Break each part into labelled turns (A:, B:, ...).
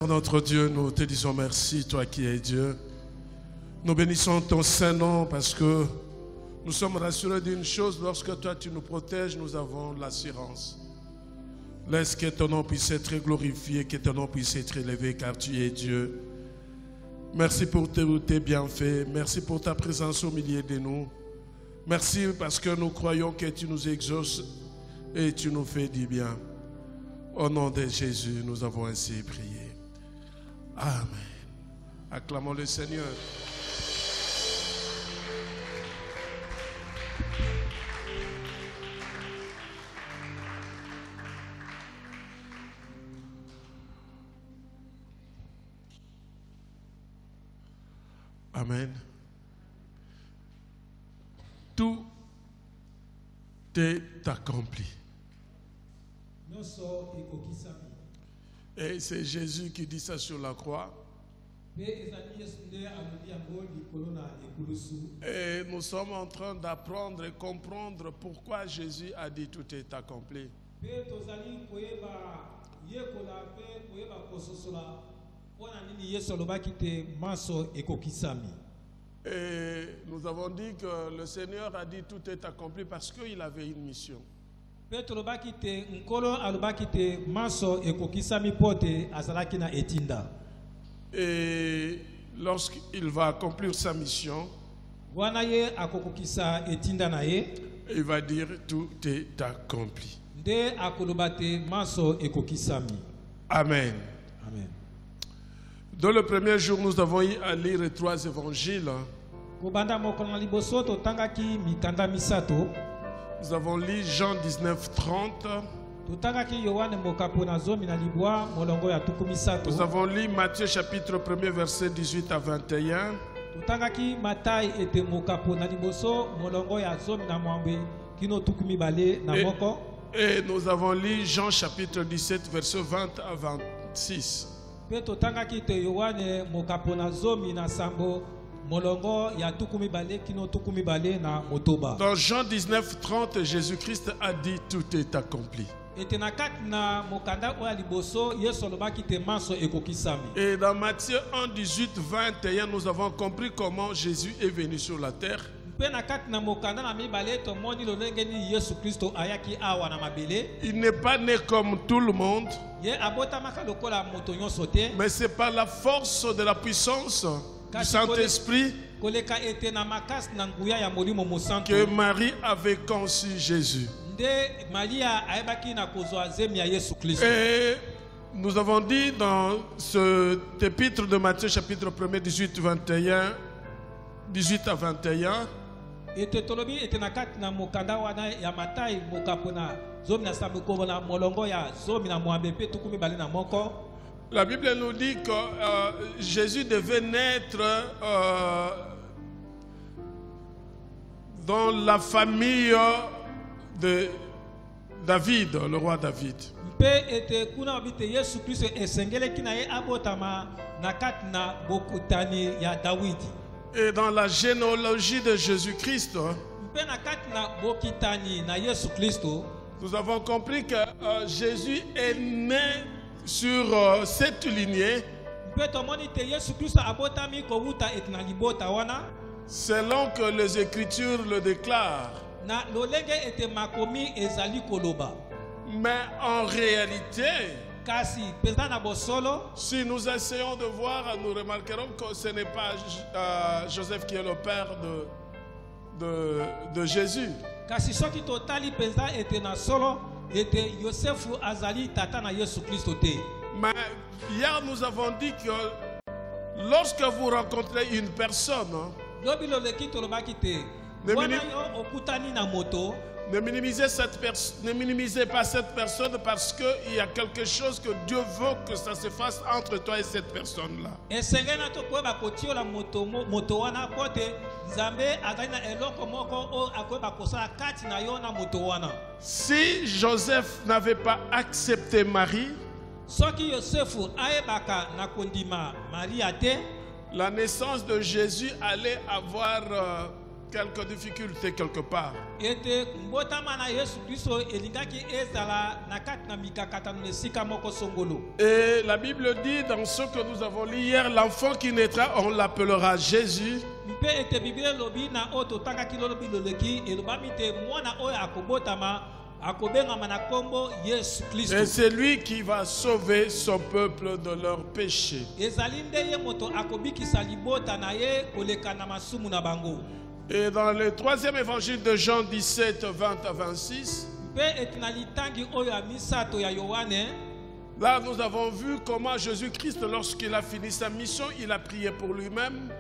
A: notre Dieu, nous te disons merci, toi qui es Dieu. Nous bénissons ton Saint-Nom parce que nous sommes rassurés d'une chose, lorsque toi tu nous protèges, nous avons l'assurance. Laisse que ton nom puisse être glorifié, que ton nom puisse être élevé, car tu es Dieu. Merci pour tes bienfaits, merci pour ta présence au milieu de nous. Merci parce que nous croyons que tu nous exauces et tu nous fais du bien. Au nom de Jésus, nous avons ainsi prié. Amen. Acclamons le Seigneur. Amen. Tout est accompli. Et c'est Jésus qui dit ça sur la croix. Et nous sommes en train d'apprendre et comprendre pourquoi Jésus a dit tout est accompli. Et nous avons dit que le Seigneur a dit tout est accompli parce qu'il avait une mission. Et lorsqu'il va accomplir sa mission, il va dire tout est accompli. Amen.
B: Amen.
A: Dans le premier jour, nous avons eu à lire les 3 évangiles. Nous avons lu Jean 19, 30. Nous avons lu Matthieu chapitre 1er, verset 18 à 21. Et nous avons lu Jean chapitre 17, verset 20 à 26. Dans Jean 19, 30, Jésus-Christ a dit tout est accompli. Et dans Matthieu 1, 18, 21, nous avons compris comment Jésus est venu sur la terre. Il n'est pas né comme tout le monde, mais c'est par la force de la puissance du Saint-Esprit que Marie avait conçu Jésus. Et nous avons dit dans cet épître de Matthieu chapitre 1er 18 à 21, la Bible nous dit que Jésus devait naître dans la famille de David, le roi David. Et dans la généalogie de Jésus-Christ, nous avons compris que Jésus est né sur cette lignée selon que les Écritures le déclarent. Mais en réalité, si nous essayons de voir, nous remarquerons que ce n'est pas Joseph qui est le père de Jésus. Mais hier nous avons dit que lorsque vous rencontrez une personne, ne minimisez pas cette personne parce qu'il y a quelque chose que Dieu veut que ça se fasse entre toi et cette personne-là. Si Joseph n'avait pas accepté Marie, la naissance de Jésus allait avoir quelques difficultés quelque part.
B: Et
A: la Bible dit dans ce que nous avons lu hier, l'enfant qui naîtra, on l'appellera Jésus. Et c'est lui qui va sauver son peuple de leurs péchés. Et dans le troisième évangile de Jean 17, 20 à 26, là nous avons vu comment Jésus-Christ, lorsqu'il a fini sa mission, il a prié pour lui-même.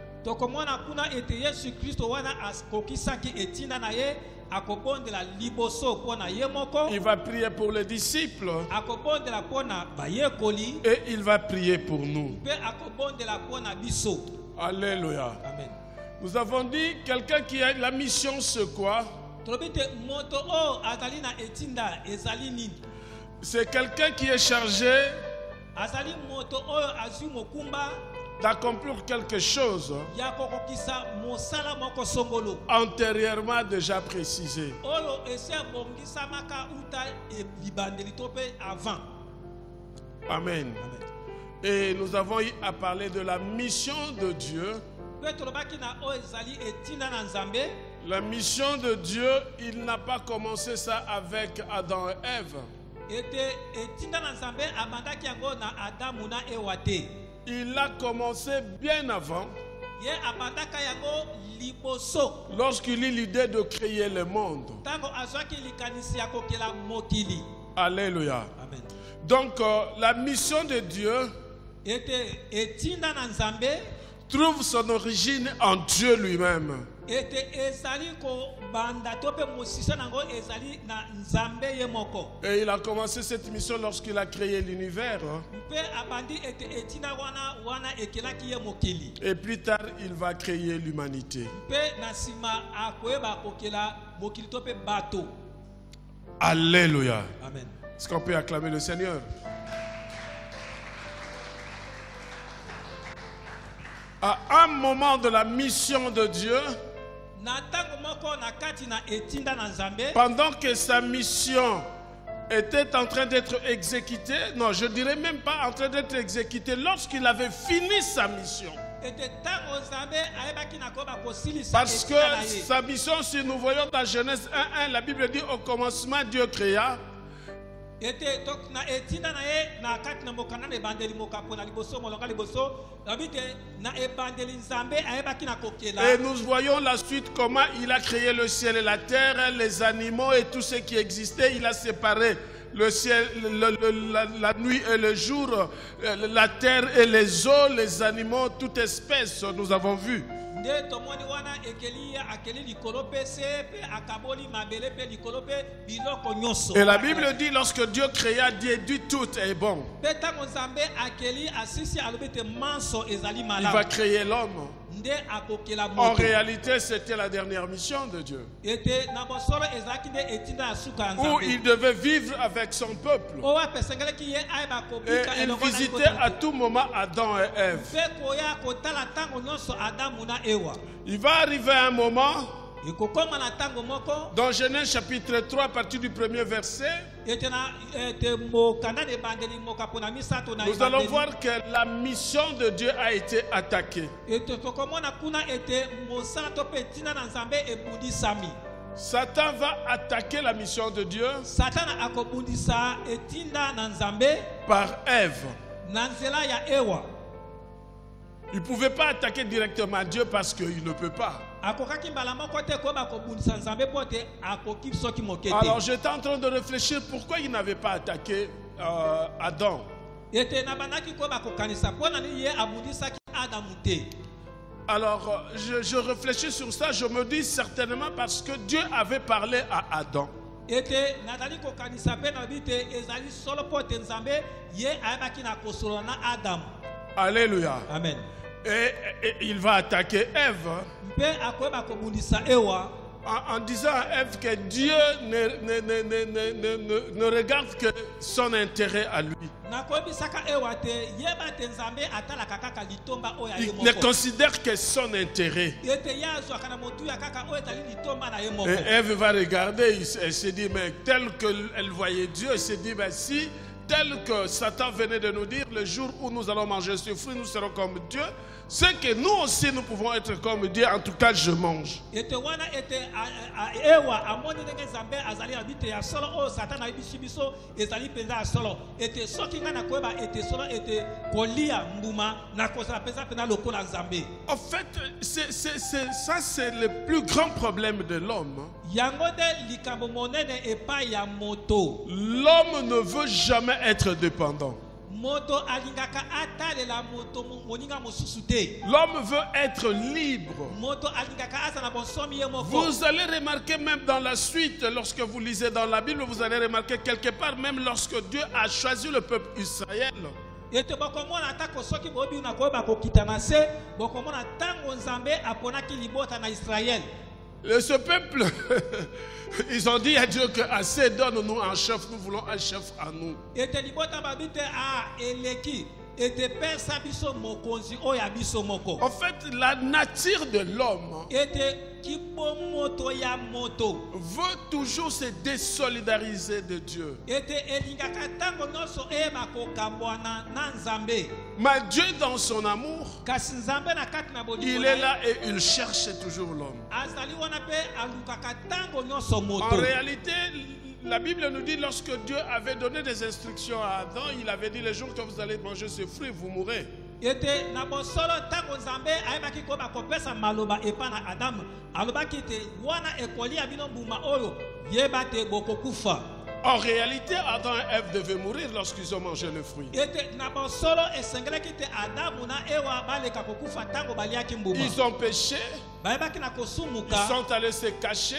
A: Il va prier pour les disciples et il va prier pour nous. Alléluia.
B: Amen.
A: Nous avons dit quelqu'un qui a la mission, c'est quoi? C'est quelqu'un qui est chargé d'accomplir quelque chose antérieurement déjà précisé. Amen. Et nous avons eu à parler de la mission de Dieu. La mission de Dieu, il n'a pas commencé ça avec Adam et Ève. Il a commencé bien avant, lorsqu'il eut l'idée de créer le monde. Alléluia.
B: Amen.
A: Donc la mission de Dieu trouve son origine en Dieu lui-même. Et il a commencé cette mission lorsqu'il a créé l'univers. Et plus tard, il va créer l'humanité. Alléluia.
B: Amen.
A: Est-ce qu'on peut acclamer le Seigneur? À un moment de la mission de Dieu, pendant que sa mission était en train d'être exécutée, non, je dirais même pas en train d'être exécutée, lorsqu'il avait fini sa mission. Parce que sa mission, si nous voyons dans Genèse 1:1, la Bible dit au commencement Dieu créa. Et nous voyons la suite, comment il a créé le ciel et la terre, les animaux et tout ce qui existait. Il a séparé le ciel, la nuit et le jour, la terre et les eaux, les animaux, toute espèce, nous avons vu. Et la Bible dit, lorsque Dieu créa, Dieu dit tout est bon. Il va créer l'homme. En réalité, c'était la dernière mission de Dieu, où il devait vivre avec son peuple. Et il visitait à tout moment Adam et Ève. Il va arriver un moment, dans Genèse chapitre 3, à partir du premier verset, nous allons voir que la mission de Dieu a été attaquée. Satan va attaquer la mission de Dieu par Ève. Il ne pouvait pas attaquer directement Dieu parce qu'il ne peut pas. Alors j'étais en train de réfléchir pourquoi il n'avait pas attaqué Adam. Alors je réfléchis sur ça, je me dis certainement parce que Dieu avait parlé à Adam. Alléluia.
B: Amen.
A: Et il va attaquer Ève en disant à Ève que Dieu ne regarde que son intérêt à lui. Il ne considère que son intérêt. Et Ève va regarder, elle se dit, mais tel qu'elle voyait Dieu, elle se dit, mais si tel que Satan venait de nous dire, le jour où nous allons manger ce fruit, nous serons comme Dieu. C'est que nous aussi, nous pouvons être comme Dieu. En tout cas, je mange. En fait, ça c'est le plus grand problème de l'homme. L'homme ne veut jamais être dépendant. L'homme veut être libre. Vous allez remarquer même dans la suite, lorsque vous lisez dans la Bible, vous allez remarquer quelque part, même lorsque Dieu a choisi le peuple Israël. Ce peuple, ils ont dit à Dieu que assez, donne-nous un chef, nous voulons un chef à nous. En fait, la nature de l'homme veut toujours se désolidariser de Dieu. Mais Dieu, dans son amour, il est là et il cherche toujours l'homme. En réalité, la Bible nous dit, lorsque Dieu avait donné des instructions à Adam, il avait dit, le jour que vous allez manger ce fruit, vous mourrez. En réalité, Adam et Ève devaient mourir lorsqu'ils ont mangé le fruit. Ils ont péché. Ils sont allés se cacher.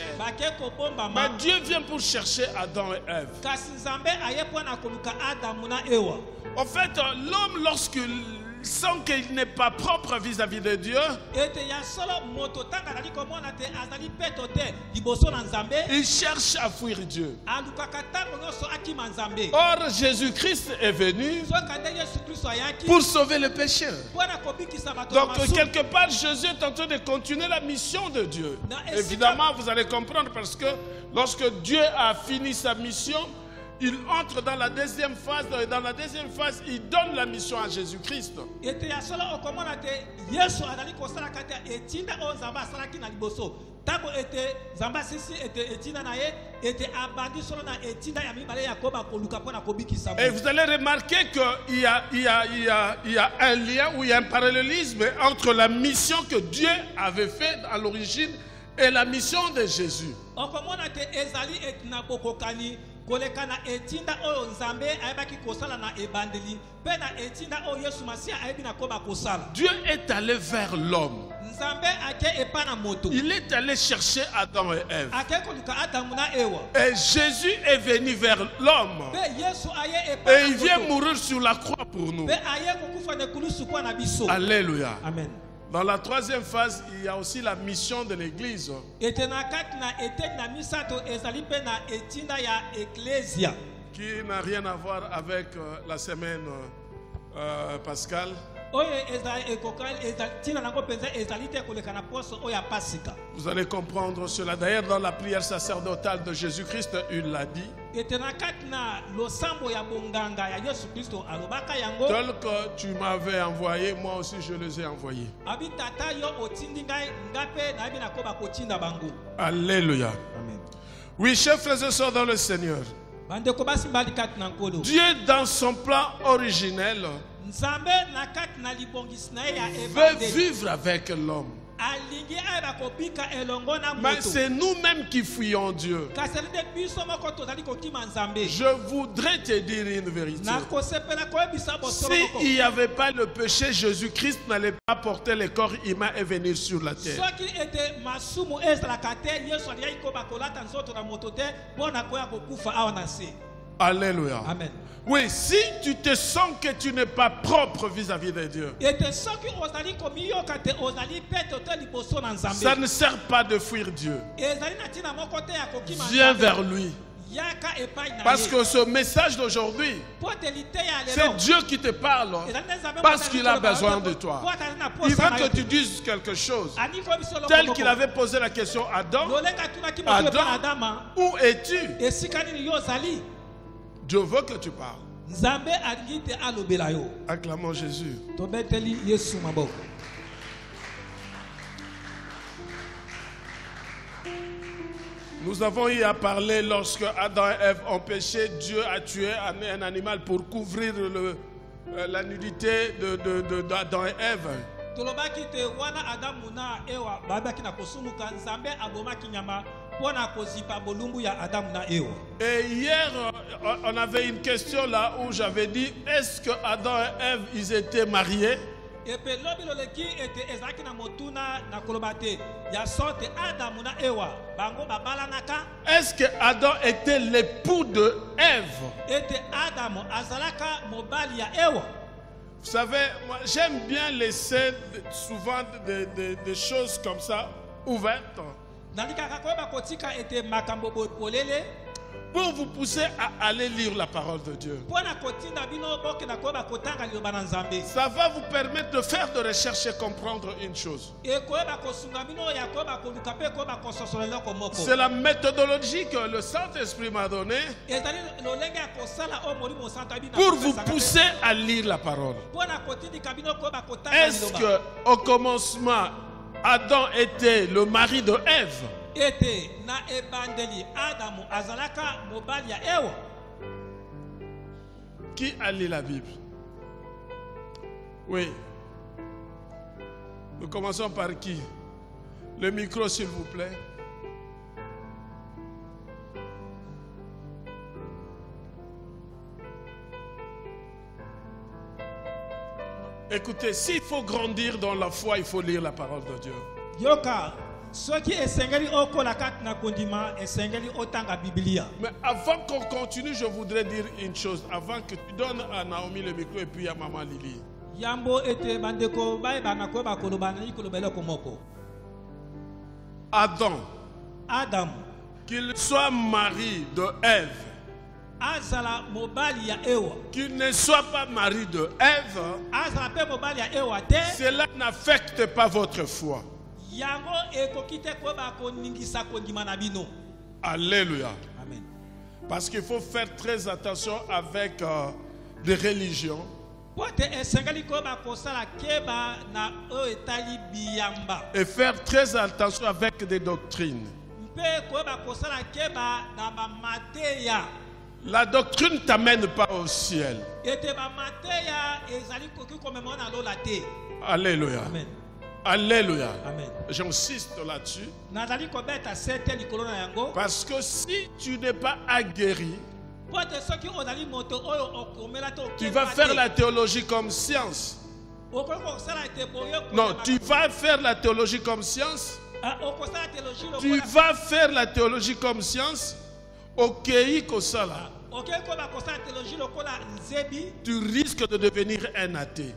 A: Mais Dieu vient pour chercher Adam et Ève. En fait, l'homme, lorsqu'il sent qu'il n'est pas propre vis-à-vis de Dieu, il cherche à fuir Dieu. Or, Jésus-Christ est venu pour sauver le pécheur. Donc, quelque part, Jésus est en train de continuer la mission de Dieu. Évidemment, vous allez comprendre, parce que lorsque Dieu a fini sa mission, il entre dans la deuxième phase. Et dans la deuxième phase, il donne la mission à Jésus-Christ. Et vous allez remarquer qu'il y a un lien, ou il y a un parallélisme entre la mission que Dieu avait faite à l'origine et la mission de Jésus. Dieu est allé vers l'homme. Il est allé chercher Adam et Ève. Et Jésus est venu vers l'homme. Et il vient mourir sur la croix pour nous. Alléluia. Amen. Dans la troisième phase, il y a aussi la mission de l'Église. Qui n'a rien à voir avec la semaine pascale. Vous allez comprendre cela. D'ailleurs, dans la prière sacerdotale de Jésus-Christ, il l'a dit. Tel que tu m'avais envoyé, moi aussi je les ai envoyés. Alléluia. Amen. Oui, chers frères et sœurs dans le Seigneur, Dieu, dans son plan originel, veut vivre avec l'homme. Mais c'est nous-mêmes qui fuyons Dieu. Je voudrais te dire une vérité. S'il n'y avait pas le péché, Jésus-Christ n'allait pas porter le corps humain et venir sur la terre. Alléluia.
B: Amen.
A: Oui, si tu te sens que tu n'es pas propre vis-à-vis de Dieu, ça ne sert pas de fuir Dieu. Viens vers lui. Parce que ce message d'aujourd'hui, c'est Dieu qui te parle parce qu'il a besoin de toi. Il veut que tu dises quelque chose. Tel qu'il avait posé la question à Adam, Adam, où es-tu? Dieu veut que tu parles. Acclamons Jésus. Nous avons eu à parler lorsque Adam et Ève ont péché, Dieu a tué un animal pour couvrir la nudité d'Adam et Ève. Et hier, on avait une question là où j'avais dit, est-ce que Adam et Ève, ils étaient mariés? Est-ce que Adam était l'époux de Ève? Vous savez, moi j'aime bien laisser souvent des choses comme ça ouvertes pour vous pousser à aller lire la parole de Dieu. Ça va vous permettre de faire de recherche et comprendre une chose. C'est la méthodologie que le Saint-Esprit m'a donnée pour vous pousser à lire la parole. Est-ce qu'au commencement, Adam était le mari de Ève? Qui a lu la Bible? Oui. Nous commençons par qui? Le micro, s'il vous plaît. Écoutez, s'il faut grandir dans la foi, il faut lire la parole de Dieu. Mais avant qu'on continue, je voudrais dire une chose. Avant que tu donnes à Naomi le micro et puis à Maman Lily. Adam, qu'il soit mari de Ève, qu'il ne soit pas mari de Ève, cela n'affecte pas votre foi. Alléluia.
B: Amen.
A: Parce qu'il faut faire très attention avec des religions. Et faire très attention avec des doctrines. La doctrine ne t'amène pas au ciel. Alléluia.
B: Amen.
A: Alléluia.
B: Amen.
A: J'insiste là-dessus. Parce que si tu n'es pas aguerri, tu vas faire la théologie comme science. Non, tu vas faire la théologie comme science. Tu vas faire la théologie comme science. Ok, Kosala. Tu risques de devenir un athée.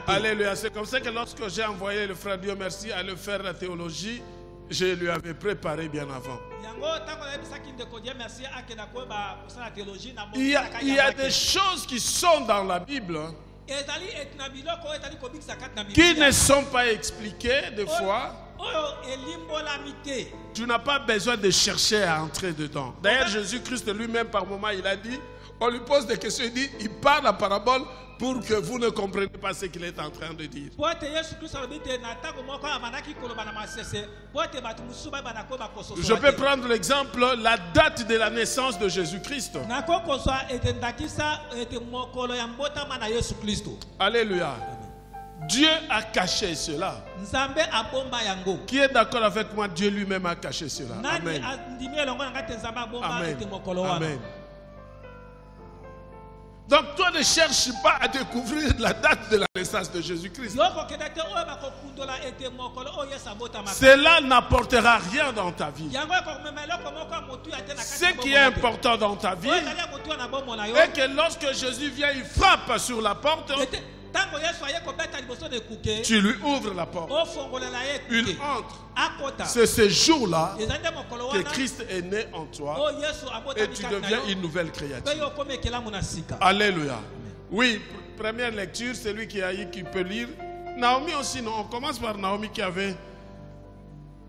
A: Alléluia. C'est comme ça que lorsque j'ai envoyé le frère Dieu merci à le faire la théologie, je lui avais préparé bien avant. Il y a des choses qui sont dans la Bible qui ne sont pas expliquées des fois. Tu n'as pas besoin de chercher à entrer dedans. D'ailleurs, Jésus-Christ lui-même par moment il a dit, on lui pose des questions, il dit, il parle la parabole pour que vous ne compreniez pas ce qu'il est en train de dire. Je peux prendre l'exemple, la date de la naissance de Jésus-Christ. Alléluia. Dieu a caché cela. Qui est d'accord avec moi? Dieu lui-même a caché cela. Amen. Amen. Amen. Donc toi ne cherches pas à découvrir la date de la naissance. naissance de Jésus-Christ. Cela n'apportera rien dans ta vie. Ce qui est important dans ta vie est que lorsque Jésus vient, il frappe sur la porte, tu lui ouvres la porte. Il entre. C'est ce jour-là que Christ est né en toi et tu deviens une nouvelle créature. Alléluia. Oui, première lecture, c'est lui qui peut lire. Naomi aussi, non. On commence par Naomi qui avait...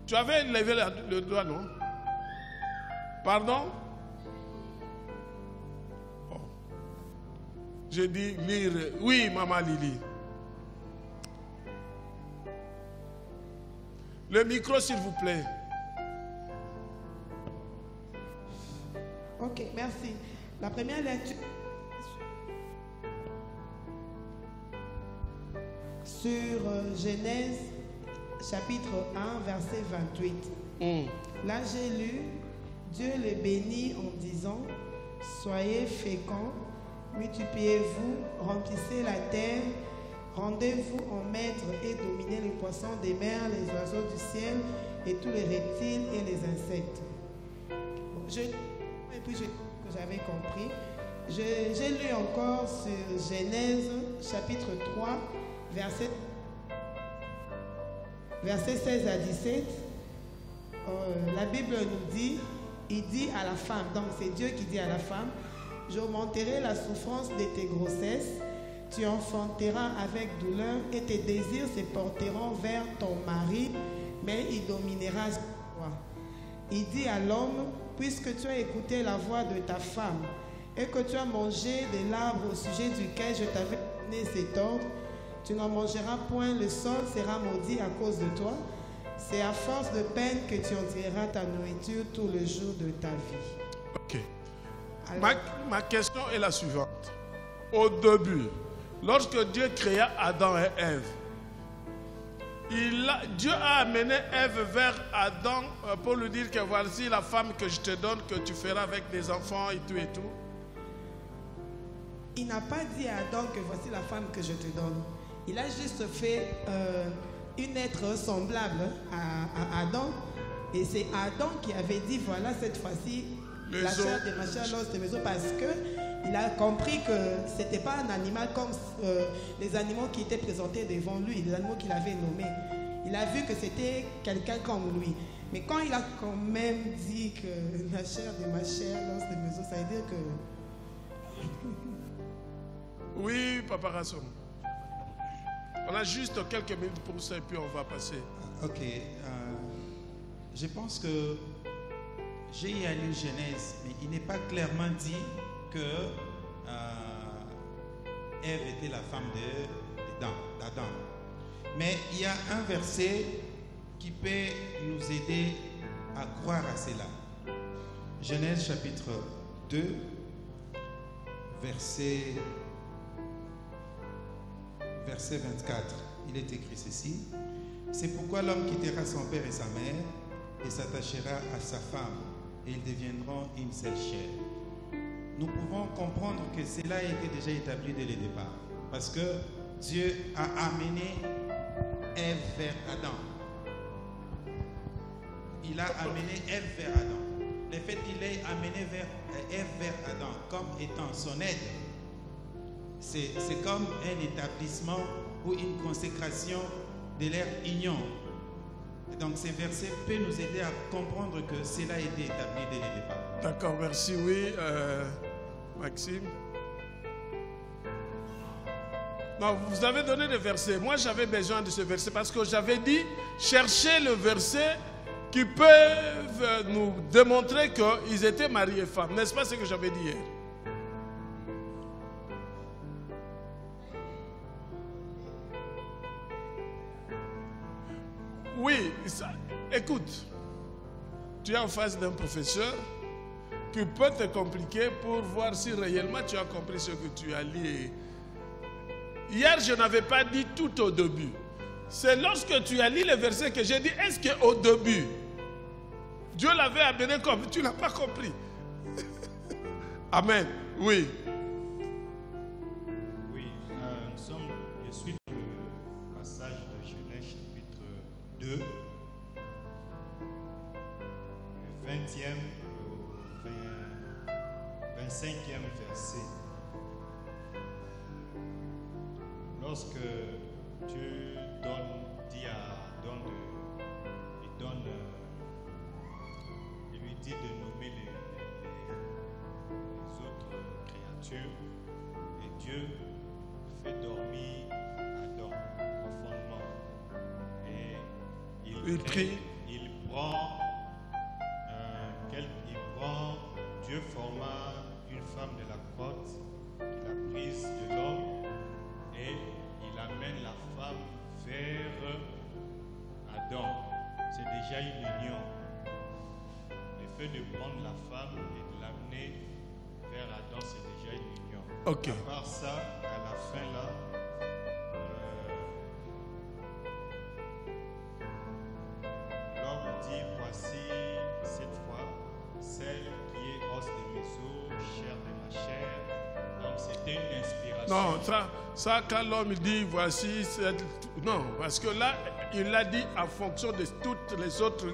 A: Tu avais levé le doigt, non? Pardon? Je dis lire. Oui, maman Lily. Le micro, s'il vous plaît.
B: Ok, merci. La première lecture sur Genèse, chapitre 1, verset 28. Là, j'ai lu, Dieu les bénit en disant, soyez féconds, multipliez-vous, remplissez la terre, rendez-vous en maître et dominez les poissons des mers, les oiseaux du ciel et tous les reptiles et les insectes. Et puis que j'avais compris. J'ai lu encore sur Genèse chapitre 3, verset 16 à 17. La Bible nous dit, il dit à la femme, donc c'est Dieu qui dit à la femme, j'augmenterai la souffrance de tes grossesses, tu enfanteras avec douleur et tes désirs se porteront vers ton mari, mais il dominera sur toi. Il dit à l'homme, puisque tu as écouté la voix de ta femme et que tu as mangé de l'arbre au sujet duquel je t'avais donné cet ordre, tu n'en mangeras point, le sol sera maudit à cause de toi. C'est à force de peine que tu en tireras ta nourriture tout le jour de ta vie.
A: Ok. Alors, ma question est la suivante. Au début, lorsque Dieu créa Adam et Ève, Dieu a amené Ève vers Adam pour lui dire que voici la femme que je te donne, que tu feras avec des enfants et tout et tout.
B: Il n'a pas dit à Adam que voici la femme que je te donne. Il a juste fait une être semblable à Adam. Et c'est Adam qui avait dit, voilà cette fois-ci, la chair de ma chair, l'os de mes os, parce qu'il a compris que ce n'était pas un animal comme les animaux qui étaient présentés devant lui, les animaux qu'il avait nommés. Il a vu que c'était quelqu'un comme lui. Mais quand il a quand même dit que la chair de ma chair, l'os de mes os, ça veut dire que...
A: Oui, Papa Rasson. On a juste quelques minutes pour ça et puis on va passer.
C: Ok. Je pense que j'ai lu Genèse, mais il n'est pas clairement dit que Ève était la femme d'Adam. Mais il y a un verset qui peut nous aider à croire à cela. Genèse chapitre 2, verset 24. Il est écrit ceci. C'est pourquoi l'homme quittera son père et sa mère et s'attachera à sa femme et ils deviendront une seule chair. Nous pouvons comprendre que cela a été déjà établi dès le départ. Parce que Dieu a amené Ève vers Adam. Il a amené Ève vers Adam. Le fait qu'il ait amené Ève vers Adam comme étant son aide, c'est comme un établissement ou une consécration de leur union. Donc ces versets peuvent nous aider à comprendre que cela a été établi dès le départ.
A: D'accord, merci. Oui, Maxime. Non, vous avez donné des versets. Moi, j'avais besoin de ce verset parce que j'avais dit, cherchez le verset qui peuvent nous démontrer qu'ils étaient mari et femme. N'est-ce pas ce que j'avais dit hier? Oui, écoute, tu es en face d'un professeur qui peut te compliquer pour voir si réellement tu as compris ce que tu as lu. Hier, je n'avais pas dit tout au début. C'est lorsque tu as lu le verset que j'ai dit, est-ce qu'au début, Dieu l'avait amené comme tu n'as pas compris? Amen. Oui.
D: Oui, je suis 25e verset. Lorsque Dieu il lui dit de nommer les autres créatures, et Dieu fait dormir Adam profondément. Et il prend, Dieu forma une femme de la grotte qu'il a prise de l'homme, et il amène la femme vers Adam. C'est déjà une union. Le fait de prendre la femme et de l'amener vers Adam, c'est déjà une union.
A: Ok.
D: À part ça, à la fin là, l'homme dit, voici cette fois celle qui est os de mes os, chair de ma chair. Donc c'était une inspiration.
A: Non, ça quand l'homme dit voici cette... Non, parce que là, il l'a dit en fonction de toutes les autres...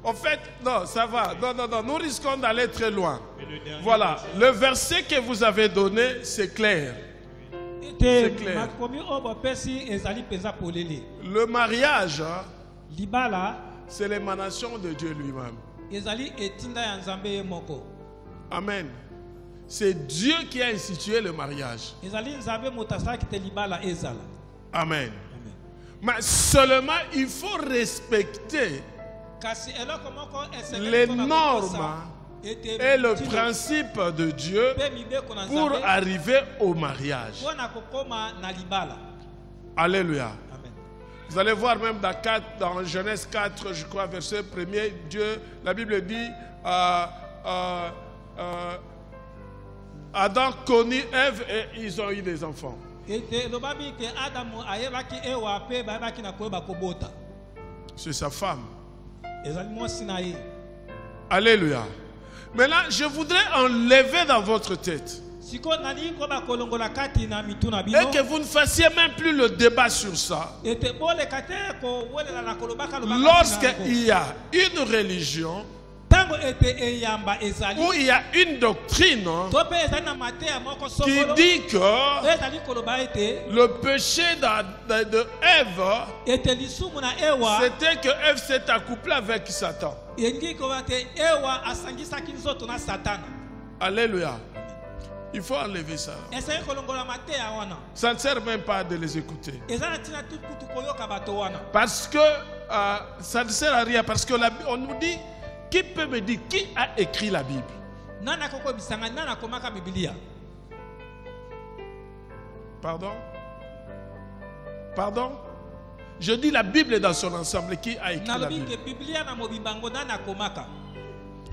A: En fait, non, ça va. Non, nous risquons d'aller très loin. Voilà, le verset que vous avez donné, c'est clair. C'est clair. Le mariage, c'est l'émanation de Dieu lui-même. Amen. C'est Dieu qui a institué le mariage. Amen. Mais seulement, il faut respecter les normes et le principe de Dieu pour arriver au mariage. Alléluia. Vous allez voir même dans Genèse 4, je crois, verset 1er, Dieu, la Bible dit, Adam connut Ève et ils ont eu des enfants. C'est sa femme. Alléluia. Maintenant, je voudrais enlever dans votre tête et que vous ne fassiez même plus le débat sur ça. Lorsqu'il y a une religion où il y a une doctrine qui dit que le péché de Ève, c'était que Ève s'est accouplée avec Satan. Alléluia. Il faut enlever ça. Ça ne sert même pas de les écouter. Parce que ça ne sert à rien. Parce que on nous dit, qui peut me dire qui a écrit la Bible? Pardon? Pardon? Je dis la Bible dans son ensemble. Qui a écrit la Bible?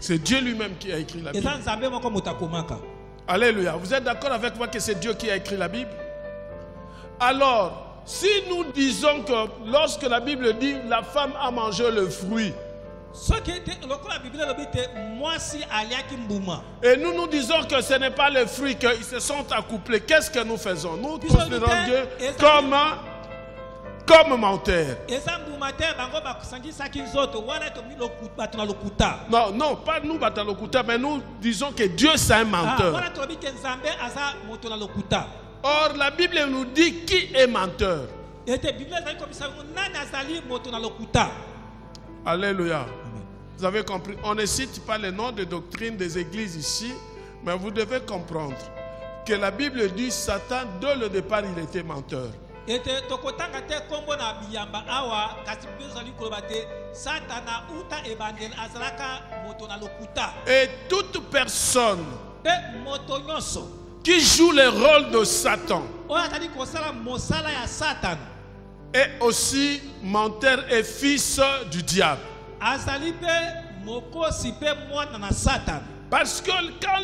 A: C'est Dieu lui-même qui a écrit la Bible. Alléluia. Vous êtes d'accord avec moi que c'est Dieu qui a écrit la Bible? Alors, si nous disons que lorsque la Bible dit la femme a mangé le fruit, et nous disons que ce n'est pas le fruit, qu'ils se sont accouplés, qu'est-ce que nous faisons? Nous considérons Dieu comme menteur. Non, pas nous batalokuta, mais nous disons que Dieu c'est un menteur. Or, la Bible nous dit qui est menteur. Alléluia. Vous avez compris. On ne cite pas les noms de doctrines des églises ici, mais vous devez comprendre que la Bible dit Satan, dès le départ, il était menteur. Et toute personne qui joue le rôle de Satan est aussi menteur et fils du diable. Parce que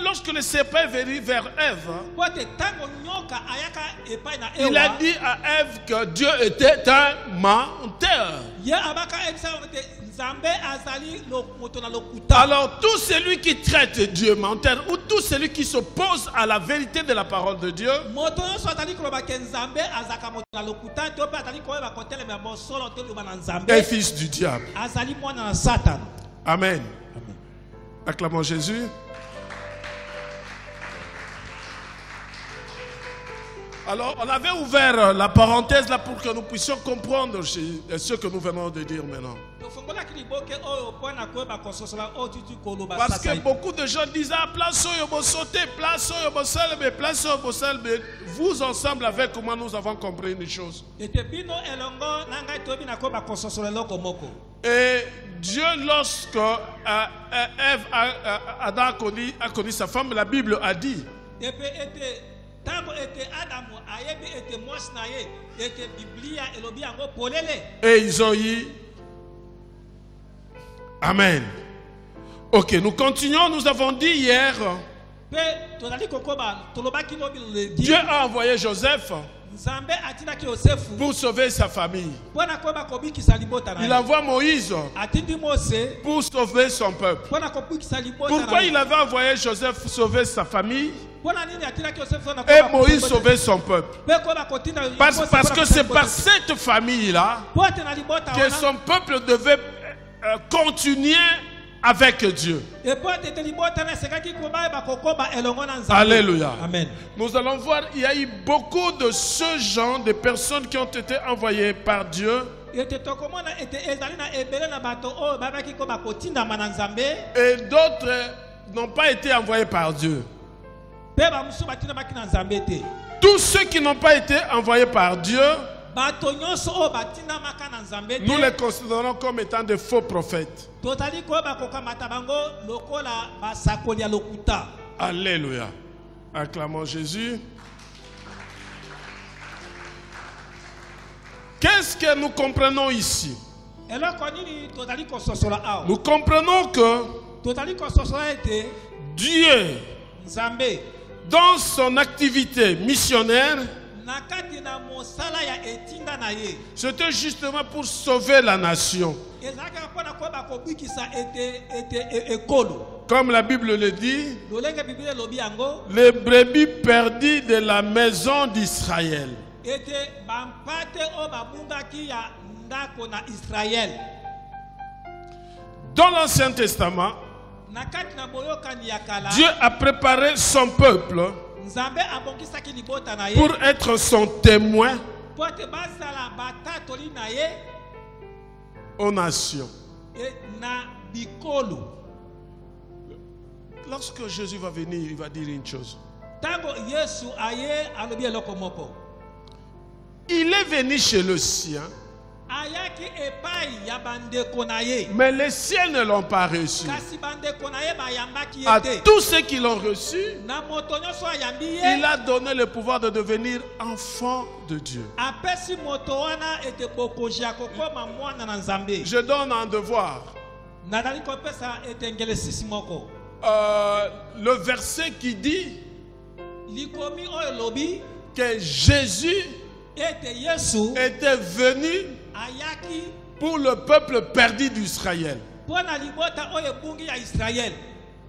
A: lorsque le serpent est venu vers Ève, il a dit à Ève que Dieu était un menteur. Alors tout celui qui traite Dieu menteur, ou tout celui qui s'oppose à la vérité de la parole de Dieu, est fils du diable. Amen. Acclamons Jésus. Alors, on avait ouvert la parenthèse là pour que nous puissions comprendre ce que nous venons de dire maintenant. Parce que beaucoup de gens disent, ah, place au yobosote, place au yoboselbe, place au yoboselbe. Vous ensemble avec comment nous avons compris une chose. Et Dieu, lorsque Adam a connu sa femme, la Bible a dit. Et ils ont eu. Amen. Ok, nous continuons. Nous avons dit hier. Dieu a envoyé Joseph pour sauver sa famille. Il envoie Moïse pour sauver son peuple. Pourquoi il avait envoyé Joseph sauver sa famille et Moïse sauver son peuple? Parce que c'est par cette famille-là que son peuple devait continuer avec Dieu. Alléluia. Amen. Nous allons voir, il y a eu beaucoup de ce genre de personnes qui ont été envoyées par Dieu. Et d'autres n'ont pas été envoyés par Dieu. Tous ceux qui n'ont pas été envoyés par Dieu, nous les considérons comme étant de faux prophètes. Alléluia. Acclamons Jésus. Qu'est-ce que nous comprenons ici? Nous comprenons que Dieu, dans son activité missionnaire, c'était justement pour sauver la nation. Comme la Bible le dit, les brebis perdues de la maison d'Israël. Dans l'Ancien Testament, Dieu a préparé son peuple pour être son témoin aux nations. Lorsque Jésus va venir, il va dire une chose. Il est venu chez le sien, mais les siens ne l'ont pas reçu. À tous ceux qui l'ont reçu, il a donné le pouvoir de devenir enfant de Dieu. Je donne un devoir. Le verset qui dit que Jésus était venu pour le peuple perdu d'Israël.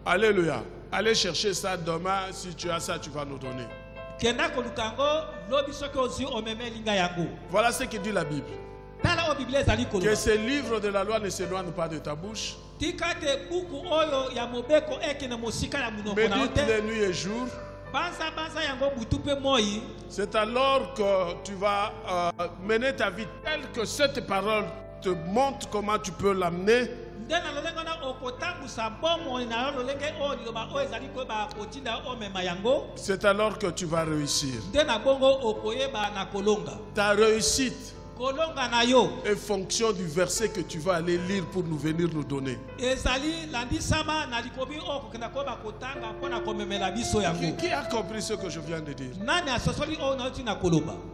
A: Alléluia. Allez chercher ça demain. Si tu as ça, tu vas nous donner. Voilà ce que dit la Bible. Que ces livres de la loi ne s'éloignent pas de ta bouche. Médite les nuits et jours. C'est alors que tu vas mener ta vie telle que cette parole te montre comment tu peux l'amener. C'est alors que tu vas réussir. Ta réussite est fonction du verset que tu vas aller lire pour nous venir nous donner. Qui a compris ce que je viens de dire?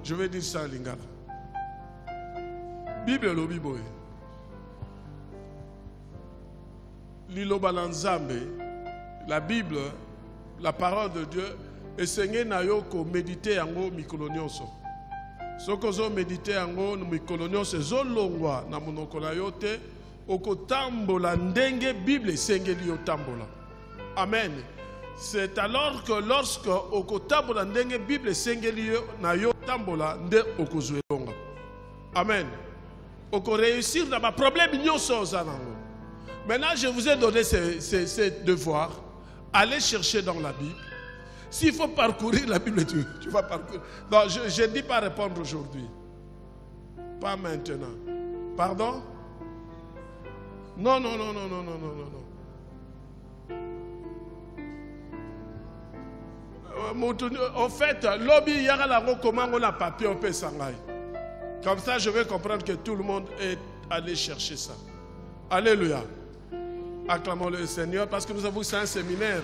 A: Je vais dire ça en lingala. Bible lobi boy. Liloba Nzambe, la Bible, la parole de Dieu, et Seigneur Nayoko méditer yango mikolo nyonso. Sokozo méditer yango mikolo nyonso ezolongwa na monoko na yo te okotambola ndenge Bible esengeli yo tambola. Amen. C'est alors que lorsque okotambola ndenge Bible esengeli yo na yo tambola nde okozwelonga. Amen. Oko réussir dans ma problème nyonso ozanango. Maintenant, je vous ai donné ces devoirs. Allez chercher dans la Bible. S'il faut parcourir la Bible, tu vas parcourir. Non, je ne dis pas répondre aujourd'hui. Pas maintenant. Pardon? Non. En fait, lobby, il y a la comment on a papier, on peut s'engager. Comme ça, je vais comprendre que tout le monde est allé chercher ça. Alléluia. Acclamons le Seigneur parce que nous avons c'est un séminaire.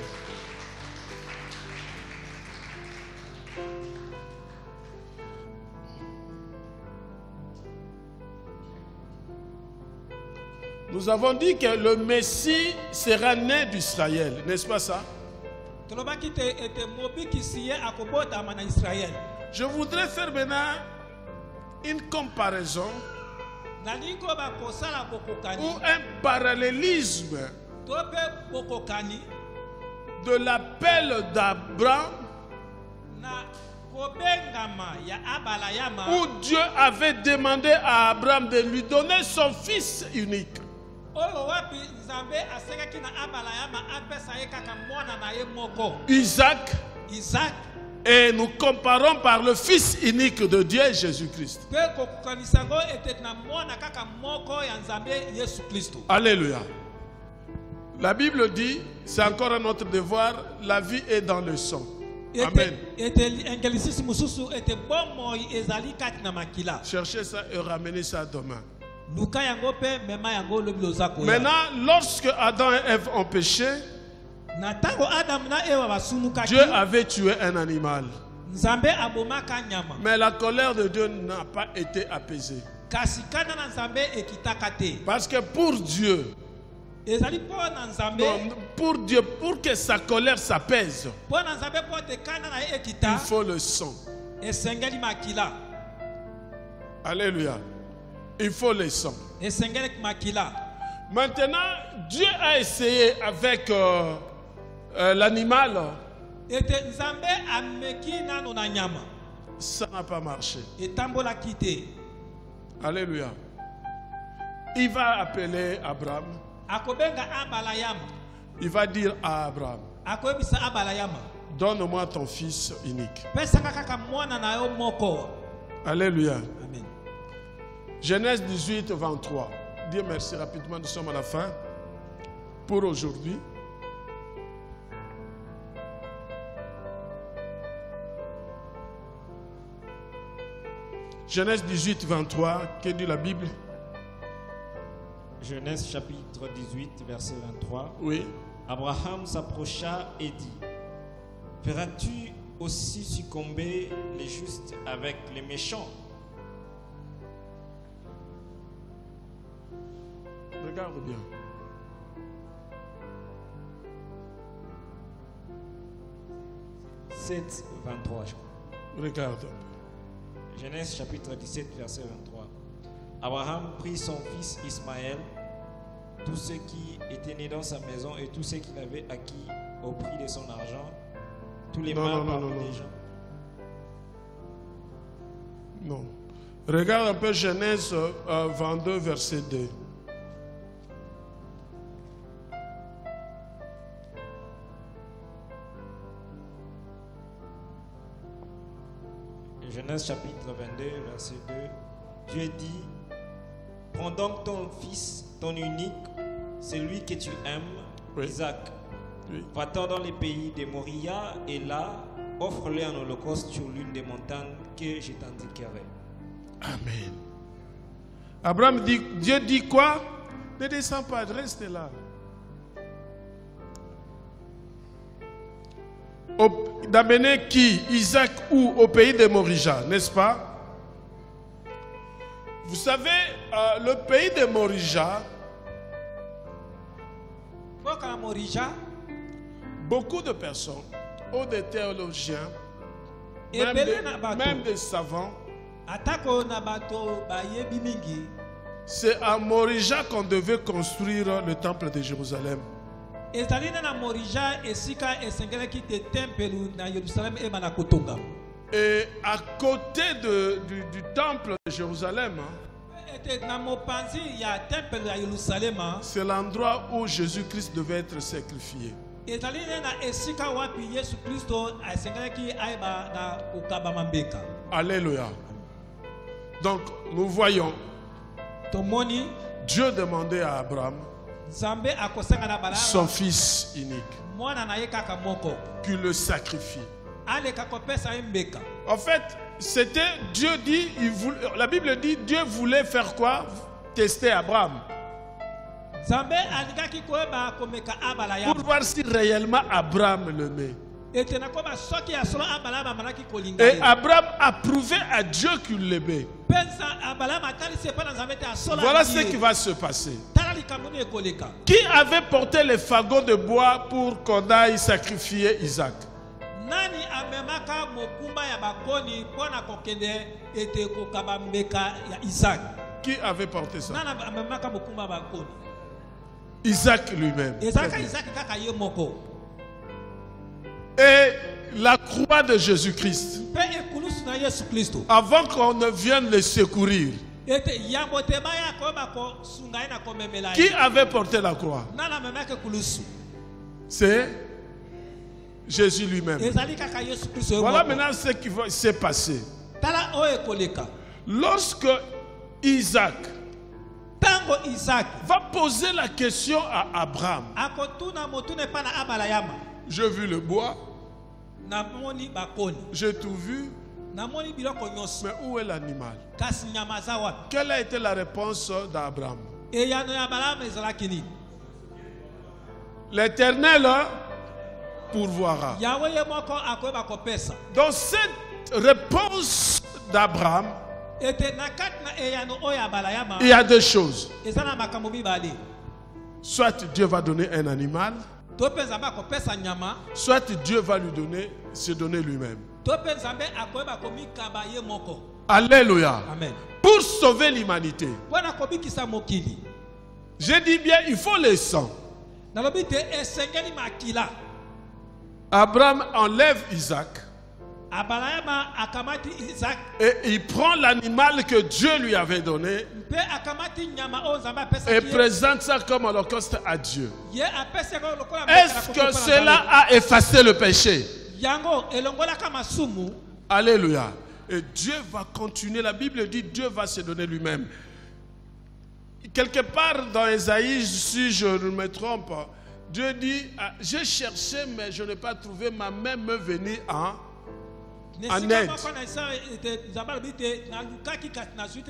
A: Nous avons dit que le Messie sera né d'Israël, n'est-ce pas ça? Je voudrais faire maintenant une comparaison ou un parallélisme de l'appel d'Abraham où Dieu avait demandé à Abraham de lui donner son fils unique. Isaac. Et nous comparons par le Fils unique de Dieu, Jésus-Christ. Alléluia. La Bible dit, c'est encore un autre devoir, la vie est dans le sang. Amen. Cherchez ça et ramenez ça demain. Maintenant, lorsque Adam et Ève ont péché, Dieu avait tué un animal. Mais la colère de Dieu n'a pas été apaisée. Parce que pour Dieu, pour que sa colère s'apaise, il faut le sang. Alléluia. Il faut le sang. Maintenant, Dieu a essayé avec l'animal. Ça n'a pas marché. Alléluia. Il va appeler Abraham. Il va dire à Abraham, donne-moi ton fils unique. Alléluia.
E: Amen.
A: Genèse 18, 23. Dieu merci rapidement, nous sommes à la fin pour aujourd'hui. Genèse 18, 23, que dit la Bible?
E: Genèse chapitre 18, verset 23.
A: Oui.
E: Abraham s'approcha et dit, feras-tu aussi succomber les justes avec les méchants?
A: Regarde bien.
E: « 7, 23, je crois.
A: Regarde.
E: Genèse chapitre 17, verset 23. Abraham prit son fils Ismaël, tous ceux qui étaient nés dans sa maison et tous ceux qu'il avait acquis au prix de son argent, tous les mâles parmi les gens.
A: Non. Regarde un peu Genèse 22, verset 2.
E: Genèse chapitre 22, verset 2. Dieu dit, prends donc ton fils, ton unique, celui que tu aimes,
A: oui.
E: Isaac.
A: Oui.
E: Va-t'en dans les pays de Moria et là, offre-le en holocauste sur l'une des montagnes que je t'indiquerai.
A: Amen. Abraham dit, Dieu dit quoi? Ne descends pas, reste là. D'amener qui? Isaac ou au pays de Morija, n'est-ce pas? Vous savez, le pays de Morija, beaucoup de personnes, ou des théologiens, même des savants, c'est à Morija qu'on devait construire le temple de Jérusalem. Et à côté du temple de Jérusalem, c'est l'endroit où Jésus-Christ devait être sacrifié. Alléluia. Donc nous voyons Dieu demandait à Abraham son fils unique qu'il le sacrifie. En fait, c'était Dieu dit, la Bible dit Dieu voulait faire quoi? Tester Abraham. Pour voir si réellement Abraham le met. Et Abraham a prouvé à Dieu qu'il l'aimait. Voilà ce qui va se passer. Qui avait porté les fagots de bois pour qu'on aille sacrifier Isaac? Qui avait porté ça? Isaac lui-même. Et la croix de Jésus-Christ, avant qu'on ne vienne le secourir, qui avait porté la croix? C'est Jésus lui-même. Voilà maintenant ce qui s'est passé. Lorsque Isaac va poser la question à Abraham, j'ai vu le bois, j'ai tout vu, mais où est l'animal? Quelle a été la réponse d'Abraham? L'Éternel pourvoira. Dans cette réponse d'Abraham, il y a deux choses. Soit Dieu va donner un animal, soit Dieu va se donner lui-même. Alléluia.
E: Amen.
A: Pour sauver l'humanité. J'ai dit bien, il faut le sang. Abraham enlève Isaac. Et il prend l'animal que Dieu lui avait donné et présente ça comme holocauste à Dieu. Est-ce que cela a effacé le péché? Alléluia. Et Dieu va continuer. La Bible dit Dieu va se donner lui-même. Quelque part dans Ésaïe, si je ne me trompe, Dieu dit, j'ai cherché mais je n'ai pas trouvé, ma main me venue en aide.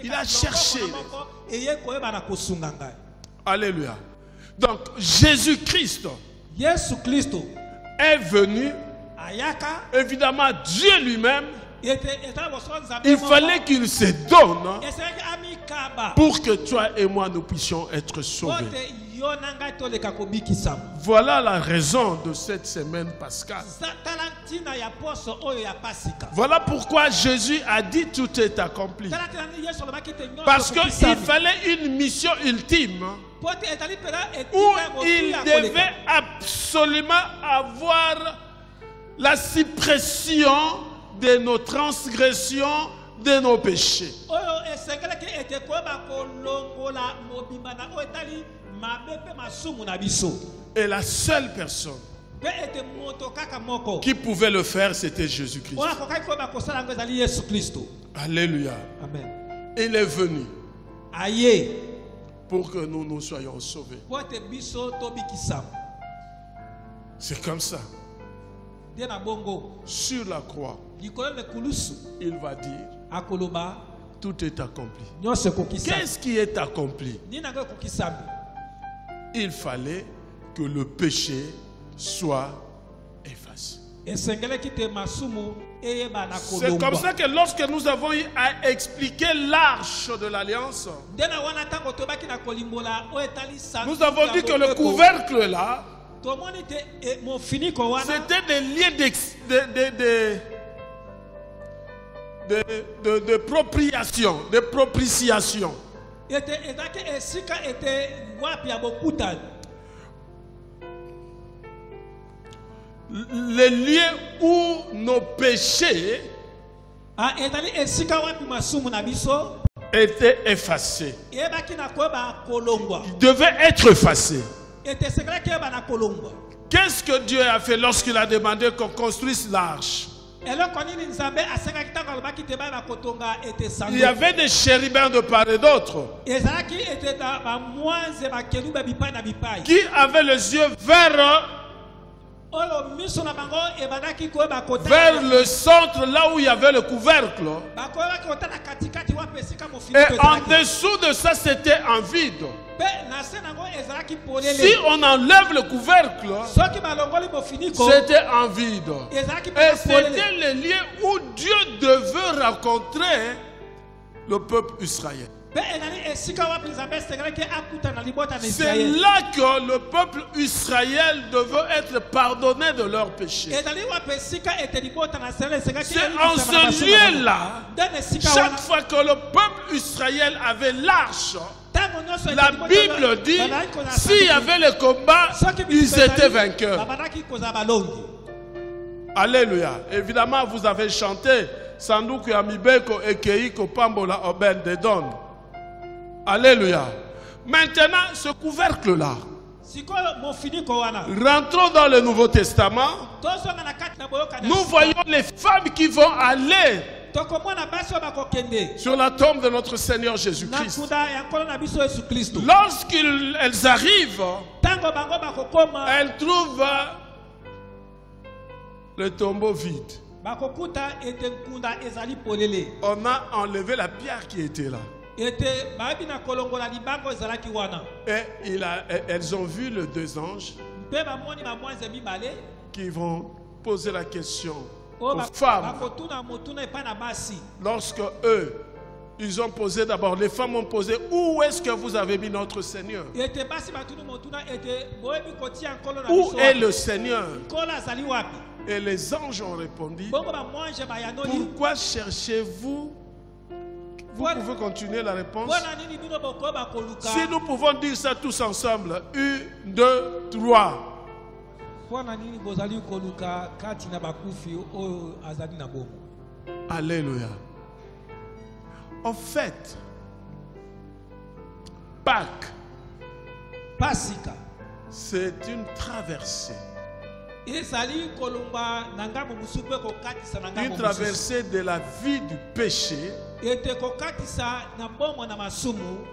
A: Il a cherché. Alléluia. Donc Jésus-Christ est venu. Évidemment Dieu lui-même, il fallait qu'il se donne pour que toi et moi nous puissions être sauvés. Voilà la raison de cette semaine pascale. Voilà pourquoi Jésus a dit tout est accompli. Parce qu'il fallait une mission ultime où il devait absolument avoir la suppression de nos transgressions, de nos péchés. Et la seule personne qui pouvait le faire, c'était Jésus-Christ. Alléluia.
E: Amen.
A: Il est venu pour que nous soyons sauvés. C'est comme ça. Sur la croix, il va dire tout est accompli. Qu'est-ce qui est accompli? Il fallait que le péché soit effacé. C'est comme ça que lorsque nous avons eu à expliquer l'arche de l'alliance, nous avons dit que le couvercle là, c'était des liens de propitiation, de propitiation. Les lieux où nos péchés étaient effacés. Ils devaient être effacés. Qu'est-ce que Dieu a fait lorsqu'il a demandé qu'on construise l'arche? Il y avait des chérubins de part et d'autre qui avaient les yeux vers le centre, là où il y avait le couvercle. Et en dessous de ça, c'était un vide. Si on enlève le couvercle, c'était un vide. Et c'était le lieu où Dieu devait rencontrer le peuple israélien. C'est là que le peuple Israël devait être pardonné de leurs péchés. C'est en ce lieu-là, chaque fois que le peuple Israël avait l'arche, la Bible dit, s'il y avait le combat, ils étaient vainqueurs. Alléluia. Évidemment, vous avez chanté Sanduku ya Mibeko Ekeiko Pambola Oben de Don. Alléluia. Maintenant, ce couvercle-là, rentrons dans le Nouveau Testament. Nous voyons les femmes qui vont aller sur la tombe de notre Seigneur Jésus-Christ. Lorsqu'elles arrivent, elles trouvent le tombeau vide. On a enlevé la pierre qui était là. Et elles ont vu les deux anges qui vont poser la question aux femmes. Lorsque eux, ils ont posé d'abord, les femmes ont posé, où est-ce que vous avez mis notre Seigneur? Où est le Seigneur? Et les anges ont répondu, pourquoi cherchez-vous? Vous pouvez continuer la réponse. Si nous pouvons dire ça tous ensemble. 1, 2, 3. Alléluia. En fait, Pâques, c'est une traversée. Une traversée de la vie du péché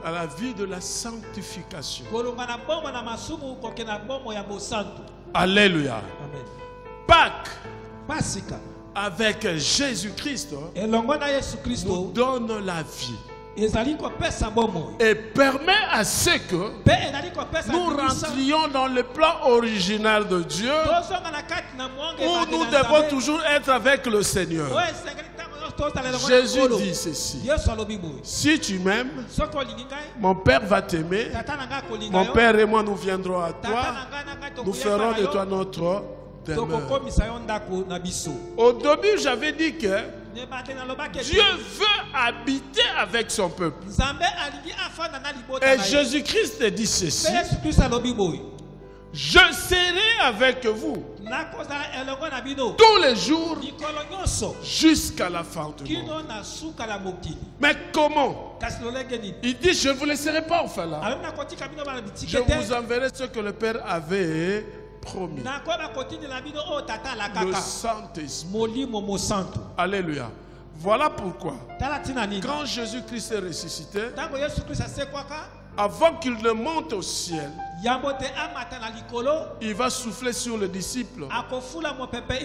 A: à la vie de la sanctification. Alléluia. Pâques, avec Jésus-Christ, nous donne la vie et permet à ce que nous rentrions dans le plan original de Dieu où nous devons toujours être avec le Seigneur. Jésus dit ceci: si tu m'aimes, mon Père va t'aimer, mon Père et moi nous viendrons à toi, nous ferons de toi notre demeure. Au début, j'avais dit que Dieu veut habiter avec son peuple. Et Jésus-Christ dit ceci: je serai avec vous tous les jours jusqu'à la fin du monde. Mais comment? Il dit: je ne vous laisserai pas orphelins. Je vous enverrai ce que le Père avait promis. Le Saint-Esprit. Alléluia. Voilà pourquoi, quand Jésus-Christ est ressuscité, avant qu'il ne monte au ciel, il va souffler sur les disciples.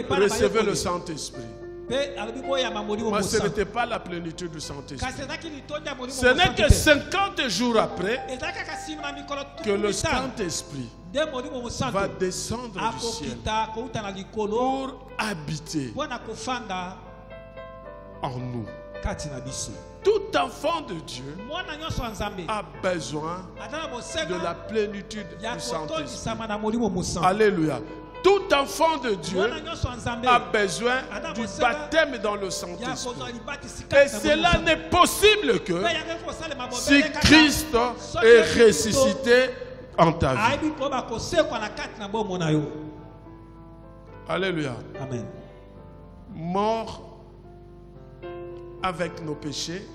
A: Recevez le Saint-Esprit. Moi, ce n'était pas la plénitude du Saint-Esprit. Ce n'est que 50 jours après que le Saint-Esprit va descendre du ciel pour habiter en nous. Tout enfant de Dieu a besoin de la plénitude du Saint-Esprit. Alléluia. Tout enfant de Dieu a besoin du baptême dans le Saint-Esprit. Et cela n'est possible que si Christ est ressuscité en ta vie. Alléluia.
E: Amen.
A: Mort avec nos péchés,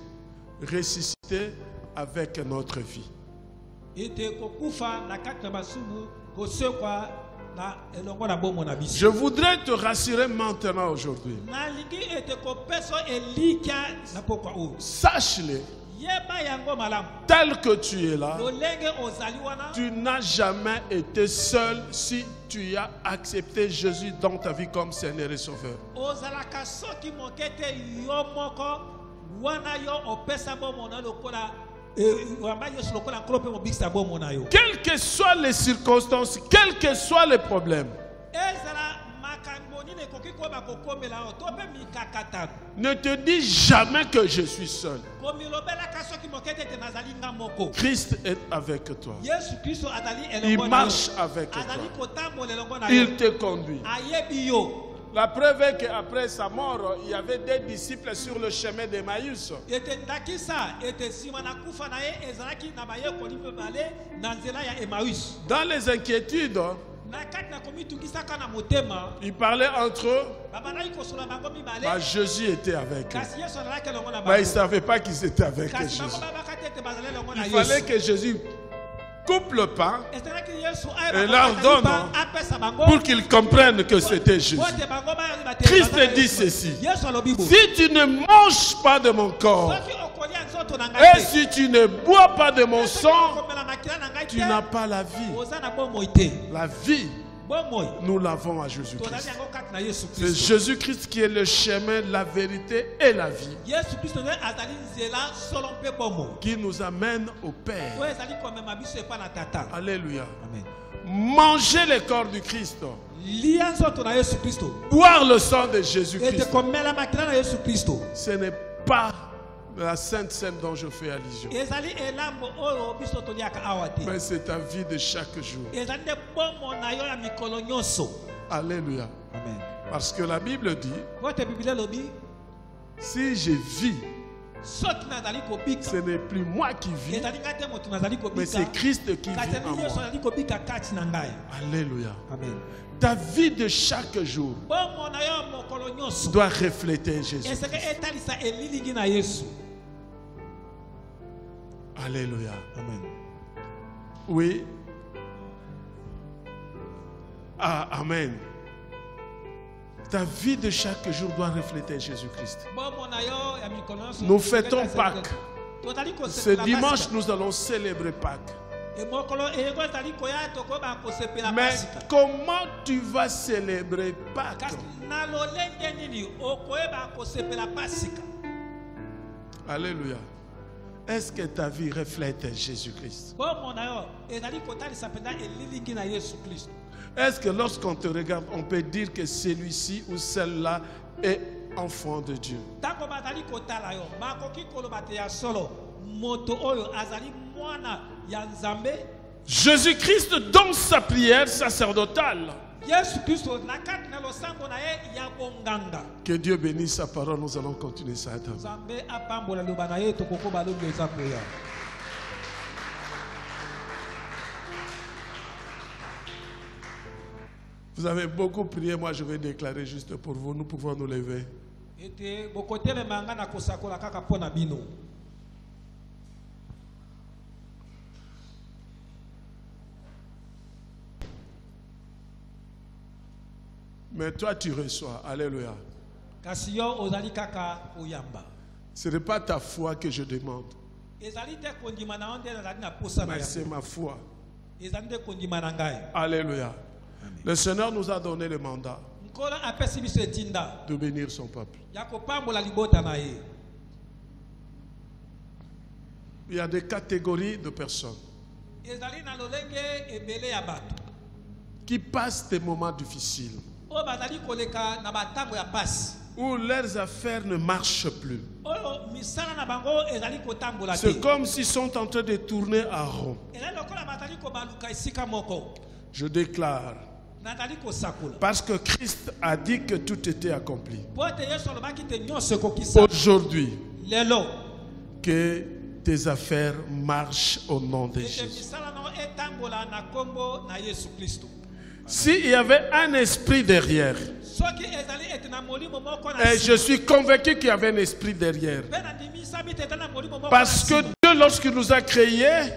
A: ressuscité avec notre vie. Je voudrais te rassurer maintenant aujourd'hui. Sache-le. Tel que tu es là, tu n'as jamais été seul si tu as accepté Jésus dans ta vie comme Seigneur et Sauveur. Quelles que soient les circonstances, quels que soient les problèmes, ne te dis jamais que je suis seul. Christ est avec toi. Il marche avec toi. Il te conduit. La preuve est qu'après sa mort, il y avait des disciples sur le chemin d'Emmaüs. Dans les inquiétudes, ils parlaient entre eux. Jésus était avec eux. Ils ne savaient pas qu'ils étaient avec Jésus. Il fallait que Jésus coupe le pain et leur donne pour qu'ils comprennent que c'était Jésus. Christ dit ceci: si tu ne manges pas de mon corps et si tu ne bois pas de mon sang, tu n'as pas la vie. La vie, nous l'avons à Jésus-Christ. C'est Jésus-Christ qui est le chemin, la vérité et la vie, qui nous amène au Père. Alléluia. Manger le corps du Christ, boire le sang de Jésus-Christ, ce n'est pas la Sainte Seine dont je fais allusion, mais c'est ta vie de chaque jour. Alléluia.
E: Amen.
A: Parce que la Bible dit: si je vis, ce n'est plus moi qui vis, mais c'est Christ qui vit en moi. Alléluia.
E: Amen.
A: Ta vie de chaque jour doit refléter Jésus. Alléluia.
E: Amen.
A: Oui. Ah, amen. Ta vie de chaque jour doit refléter Jésus-Christ. Nous fêtons Pâques. Ce dimanche, nous allons célébrer Pâques. Mais comment tu vas célébrer Pâques? Alléluia. Est-ce que ta vie reflète Jésus-Christ? Est-ce que lorsqu'on te regarde, on peut dire que celui-ci ou celle-là est enfant de Dieu? Jésus-Christ, dans sa prière sacerdotale, que Dieu bénisse sa parole, nous allons continuer ça. Vous avez beaucoup prié, moi je vais déclarer juste pour vous, nous pouvons nous lever. Mais toi tu reçois, alléluia. Ce n'est pas ta foi que je demande, mais c'est ma foi. Alléluia. Le Seigneur nous a donné le mandat de bénir son peuple. Il y a des catégories de personnes qui passent des moments difficiles, où leurs affaires ne marchent plus. C'est comme s'ils sont en train de tourner à rond. Je déclare, parce que Christ a dit que tout était accompli, aujourd'hui, que tes affaires marchent au nom de Jésus. S'il y avait un esprit derrière, et je suis convaincu qu'il y avait un esprit derrière, parce que Dieu, lorsqu'il nous a créés,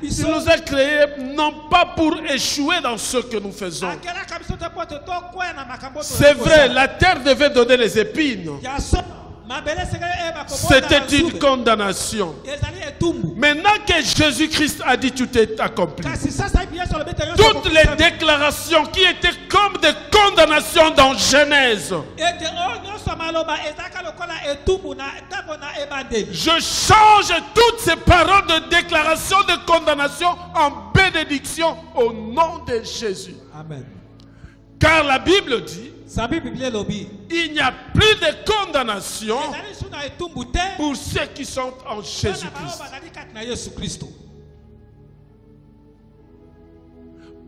A: il nous a créés non pas pour échouer dans ce que nous faisons. C'est vrai, la terre devait donner les épines. C'était une condamnation. Maintenant que Jésus-Christ a dit tout est accompli, toutes les déclarations qui étaient comme des condamnations dans Genèse, je change toutes ces paroles de déclaration de condamnation en bénédiction au nom de Jésus.
F: Amen.
A: Car la Bible dit, il n'y a plus de condamnation pour ceux qui sont en Jésus-Christ.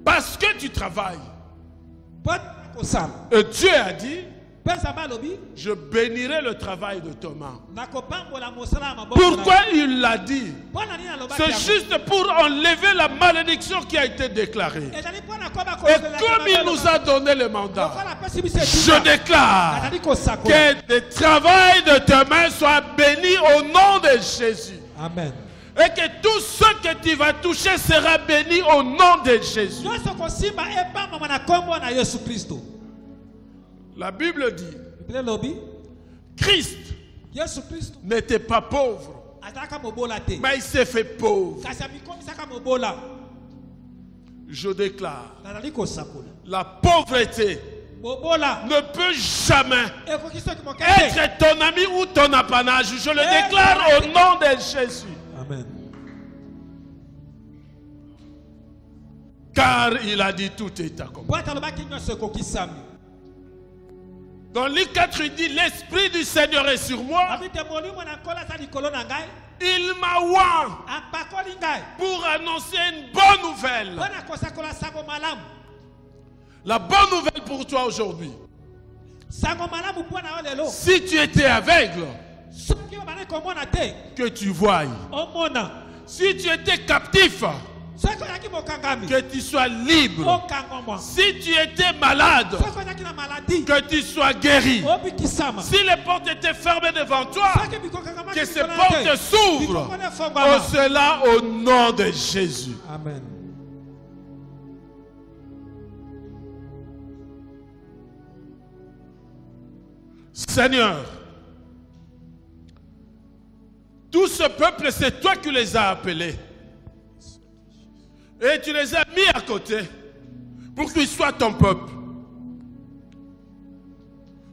A: Parce que tu travailles. Et Dieu a dit, je bénirai le travail de tes mains. Pourquoi il l'a dit? C'est juste pour enlever la malédiction qui a été déclarée. Et comme il nous a donné le mandat, je déclare que le travail de tes mains soit béni au nom de Jésus.
F: Amen.
A: Et que tout ce que tu vas toucher sera béni au nom de Jésus. La Bible dit, Christ n'était pas pauvre, mais il s'est fait pauvre. Je déclare, la pauvreté ne peut jamais être ton ami ou ton apanage. Je le déclare au nom de Jésus.
F: Amen.
A: Car il a dit tout est accompli. Dans Luc 4, il dit, l'Esprit du Seigneur est sur moi. Il m'a oint pour annoncer une bonne nouvelle. La bonne nouvelle pour toi aujourd'hui. Si tu étais aveugle, que tu voies. Si tu étais captif, que tu sois libre. Si tu étais malade, que tu sois guéri. Si les portes étaient fermées devant toi, que ces portes s'ouvrent. Oh, cela au nom de Jésus.
F: Amen.
A: Seigneur, tout ce peuple, c'est toi qui les as appelés. Et tu les as mis à côté pour qu'ils soient ton peuple.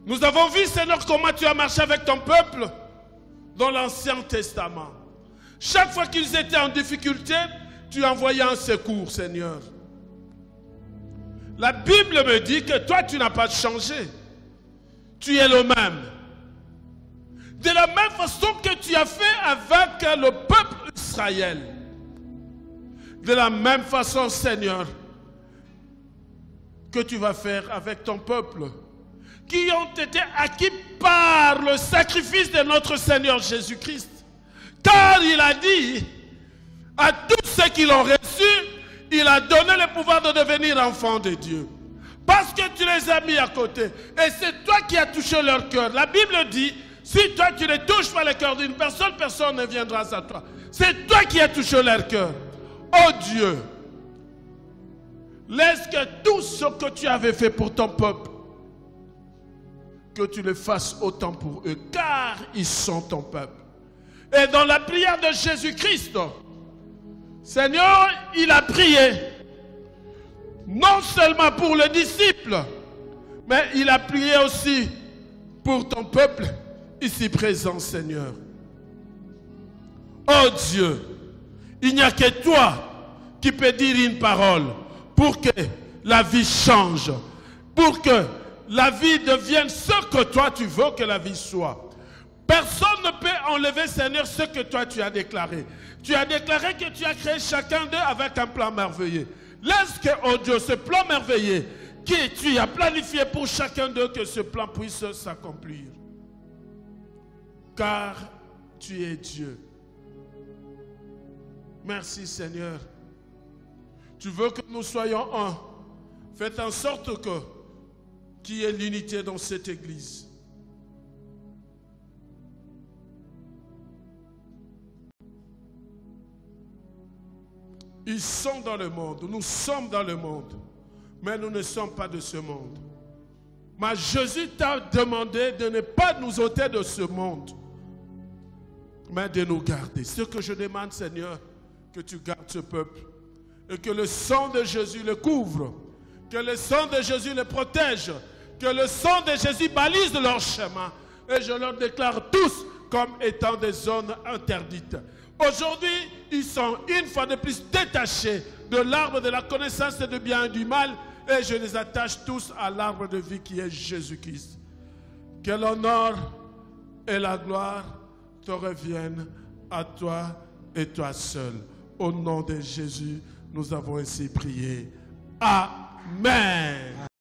A: Nous avons vu, Seigneur, comment tu as marché avec ton peuple dans l'Ancien Testament. Chaque fois qu'ils étaient en difficulté, tu envoyais un secours, Seigneur. La Bible me dit que toi, tu n'as pas changé. Tu es le même. De la même façon que tu as fait avec le peuple d'Israël. De la même façon, Seigneur, que tu vas faire avec ton peuple, qui ont été acquis par le sacrifice de notre Seigneur Jésus-Christ. Car il a dit à tous ceux qui l'ont reçu, il a donné le pouvoir de devenir enfants de Dieu. Parce que tu les as mis à côté. Et c'est toi qui as touché leur cœur. La Bible dit, si toi tu ne touches pas le cœur d'une personne, personne ne viendra à toi. C'est toi qui as touché leur cœur. Oh Dieu, laisse que tout ce que tu avais fait pour ton peuple, que tu le fasses autant pour eux, car ils sont ton peuple. Et dans la prière de Jésus-Christ, Seigneur, il a prié, non seulement pour les disciples, mais il a prié aussi pour ton peuple ici présent, Seigneur. Oh Dieu, il n'y a que toi qui peux dire une parole pour que la vie change, pour que la vie devienne ce que toi tu veux que la vie soit. Personne ne peut enlever, Seigneur, ce que toi tu as déclaré. Tu as déclaré que tu as créé chacun d'eux avec un plan merveilleux. Laisse que, oh Dieu, ce plan merveilleux que tu as planifié pour chacun d'eux, que ce plan puisse s'accomplir. Car tu es Dieu. Merci Seigneur. Tu veux que nous soyons un. Faites en sorte qu'il y ait l'unité dans cette église. Ils sont dans le monde, nous sommes dans le monde, mais nous ne sommes pas de ce monde. Mais Jésus t'a demandé de ne pas nous ôter de ce monde, mais de nous garder. Ce que je demande, Seigneur, que tu gardes ce peuple et que le sang de Jésus le couvre, que le sang de Jésus le protège, que le sang de Jésus balise leur chemin. Et je leur déclare tous comme étant des zones interdites. Aujourd'hui, ils sont une fois de plus détachés de l'arbre de la connaissance du bien et du mal, et je les attache tous à l'arbre de vie qui est Jésus-Christ. Que l'honneur et la gloire te reviennent à toi et toi seul. Au nom de Jésus, nous avons ainsi prié. Amen.